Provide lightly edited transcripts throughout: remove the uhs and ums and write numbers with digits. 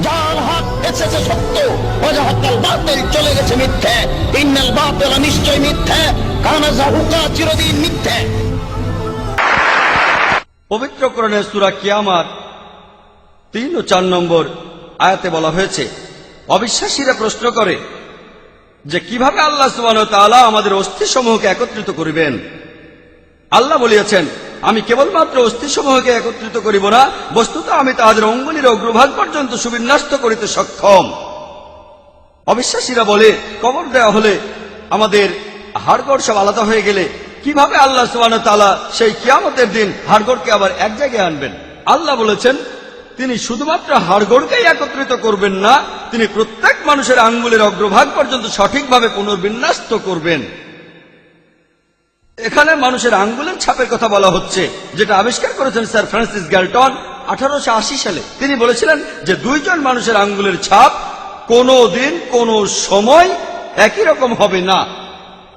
যার হক এসেছে সত্য, ওয়াজাহাকাল বাতিল চলে গেছে মিথ্যে। ইন্নাল বাতিল নিশ্চয় মিথ্যে, কানা যাহুকা চিরদিন মিথ্যে। পবিত্র কোরআনের সূরা কিয়ামত 3 ও 4 নম্বর আয়াতে বলা হয়েছে, অবিশ্বাসীরা প্রশ্ন করে যে কিভাবে আল্লাহ সুবহানাহু ওয়া তাআলা আমাদের অস্থিসমূহকে একত্রিত করিবেন। আল্লাহ বলিয়াছেন, আমি কেবলমাত্র অস্থিসমূহকে একত্রিত করিব না, বস্তুত আমি তাহাদের অঙ্গুলির অগ্রভাগ পর্যন্ত সুবিন্যস্ত করিতে সক্ষম। অবিশ্বাসীরা বলে, কবর দেওয়া হলে আমাদের হাড়গোড় সব আলাদা হয়ে গেলে কিভাবে আল্লাহ সুবহানাহু ওয়া তাআলা সেই কিয়ামতের দিন হাড়গোড়কে আবার এক জায়গায় আনবেন। আল্লাহ বলেছেন, তিনি শুধুমাত্র হাড়গোড়কেই একত্রিত করবেন না, তিনি প্রত্যেক মানুষের আঙ্গুলের অগ্রভাগ পর্যন্ত সঠিকভাবে পুনর্বিন্যস্ত করবেন। এখানে মানুষের আঙ্গুলের ছাপের কথা বলা হচ্ছে, যেটা আবিষ্কার করেছেন স্যার ফ্রান্সিস গ্যালটন 1880 সালে। তিনি বলেছিলেন যে 2 জন মানুষের আঙ্গুলের ছাপ কোনো দিন কোনো সময় একই রকম হবে না।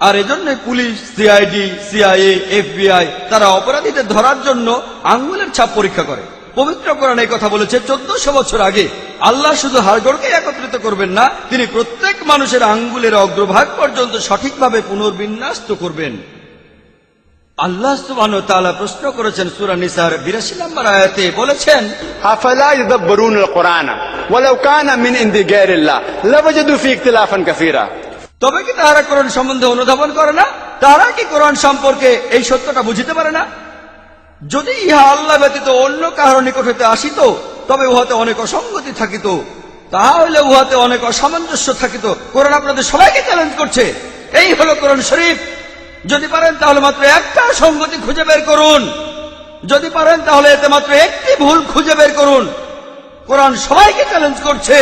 আর এজন্য পুলিশ, সিআইডি, সিআইএ, এফবিআই তারা অপরাধীদের ধরার জন্য আঙ্গুলের ছাপ পরীক্ষা করে। পবিত্র কোরআন এই কথা বলেছে 1400 বছর আগে। আল্লাহ শুধু হাড়গোড়কে একত্রিত করবেন না, তিনি প্রত্যেক মানুষের আঙ্গুলের অগ্রভাগ পর্যন্ত সঠিকভাবে পুনর্বিন্যস্ত করবেন। আল্লাহ সুবহানাহু ওয়া তাআলা প্রশ্ন করেছেন সূরা নিসার 82 নম্বর আয়াতে, বলেছেন, আফালা ইয়াদাব্বারুনাল কুরআন ওয়ালাউ কানা মিন ইনদি গায়রিল্লাহ লাওয়াজাদু ফি ইখতিলাফান কাসীরা। তবে কি তারা কোরআন সম্বন্ধে অনুধাবন করে না? তারা কি কোরআন সম্পর্কে এই সত্যটা বুঝিতে পারে না? যদি ইহা আল্লাহ ব্যতীত অন্য কারো নিকট হইতে আসিত, তবে উহাতে অনেক অসঙ্গতি থাকিত, তাহলে উহাতে অনেক অসামঞ্জস্য থাকিত। কোরআন আপনাদের সবাইকে চ্যালেঞ্জ করছে, এই হলো কোরআন শরীফ। যদি পারেন তাহলে মাত্র একটা সঙ্গতি খুঁজে বের করুন, যদি পারেন তাহলে এতে মাত্র একটি ভুল খুঁজে বের করুন। কোরআন সবাইকে চ্যালেঞ্জ করছে,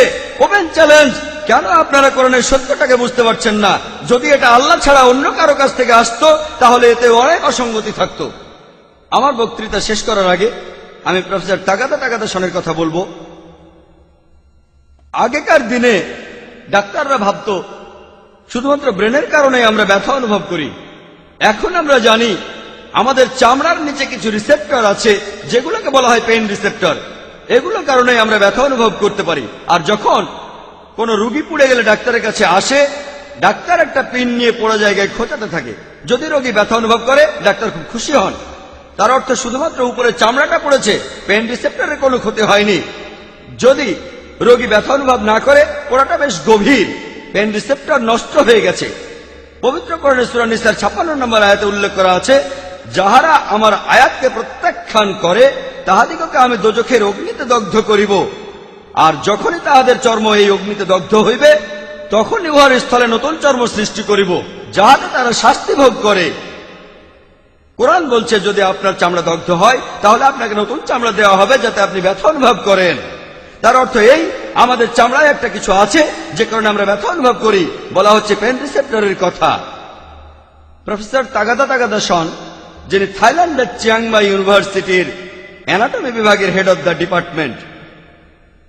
ওপেন চ্যালেঞ্জ। কেন আপনারা কোরআনের সত্যটাকে বুঝতে পারছেন না? যদি এটা আল্লাহ ছাড়া অন্য কারো কাছ থেকে আসতো, তাহলে এতে অনেক অসঙ্গতি থাকতো। আমার বক্তৃতা শেষ করার আগে আমি প্রফেসর তাগাদা সনের কথা বলবো। আগেকার দিনে ডাক্তাররা ভাবতো শুধুমাত্র ব্রেনের কারণে আমরা ব্যথা অনুভব করি। এখন আমরা জানি আমাদের চামড়ার নিচে কিছু রিসেপ্টর আছে, যেগুলোকে বলা হয় পেইন রিসেপ্টর। এগুলোর কারণে আমরা ব্যথা অনুভব করতে পারি। আর যখন কোন রোগী পুড়ে গেলে ডাক্তারের কাছে আসে, ডাক্তার একটা পিন নিয়ে পোড়া জায়গায় খোঁচাতে থাকে। যদি রোগী ব্যথা অনুভব করে, ডাক্তার খুব খুশি হন। তার অর্থ শুধুমাত্র উপরে চামড়াটা পড়েছে, পেইন রিসেপ্টরের কোনো ক্ষতি হয়নি। যদি রোগী ব্যথা অনুভব না করে, পোড়াটা বেশ গভীর, পেইন রিসেপ্টর নষ্ট হয়ে গেছে। পবিত্র কোরআনের সূরা নিসার 56 নম্বর আয়াতে উল্লেখ করা আছে, যাহারা আমার আয়াতকে প্রত্যাখ্যান করে তাহাদিগকে আমি দোজখের অগ্নিতে দগ্ধ করিব, আর যখনই তাহাদের চর্ম এই অগ্নিতে দগ্ধ হইবে, তখনই উহার স্থলে নতুন চর্ম সৃষ্টি করিব, যাহাতে তারা শাস্তি ভোগ করে। কোরআন বলছে, যদি আপনার চামড়া দগ্ধ হয়, তাহলে আপনাকে নতুন চামড়া দেওয়া হবে, যাতে আপনি ব্যথা অনুভব করেন। তার অর্থ এই, আমাদের চামড়ায় একটা কিছু আছে যে কারণে আমরা ব্যথা অনুভব করি। বলা হচ্ছে পেইন রিসেপ্টরের কথা। প্রফেসর তাগাদা সন, যিনি থাইল্যান্ডের চিয়াংমাই ইউনিভার্সিটির অ্যানাটমি বিভাগের হেড অব দ্য ডিপার্টমেন্ট,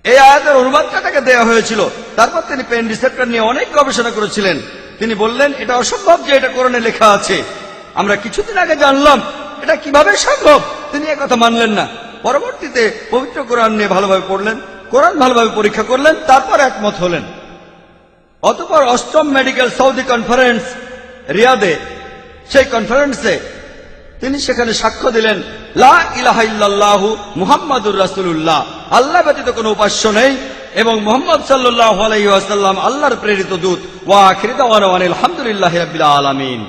এই আয়াতের অনুবাদটা তাকে দেওয়া হয়েছিল। তারপর তিনি পেইন রিসেপ্টর নিয়ে অনেক গবেষণা করেছিলেন। তিনি বললেন, এটা অসম্ভব যে এটা কোরআনে লেখা আছে। আমরা কিছুদিন আগে জানলাম এটা কিভাবে সম্ভব। তিনি একথা মানলেন না। পরবর্তীতে পবিত্র কোরআন নিয়ে ভালোভাবে পড়লেন, কোরআন ভালোভাবে পরীক্ষা করলেন, তারপর একমত হলেন। অতঃপর 8ম মেডিকেল সৌদি কনফারেন্স রিয়াদে, সেই কনফারেন্সে তিনি সেখানে সাক্ষ্য দিলেন, লা ইলাহা ইল্লাল্লাহু মুহাম্মাদুর রাসূলুল্লাহ, আল্লাহ ব্যতীত কোনো উপাস্য নেই এবং মুহাম্মদ সাল্লাল্লাহু আলাইহি ওয়াসাল্লাম আল্লাহর প্রেরিত দূত। ওয়া আখিরু দাওয়ানা আলহামদুলিল্লাহি রাব্বিল আলামিন।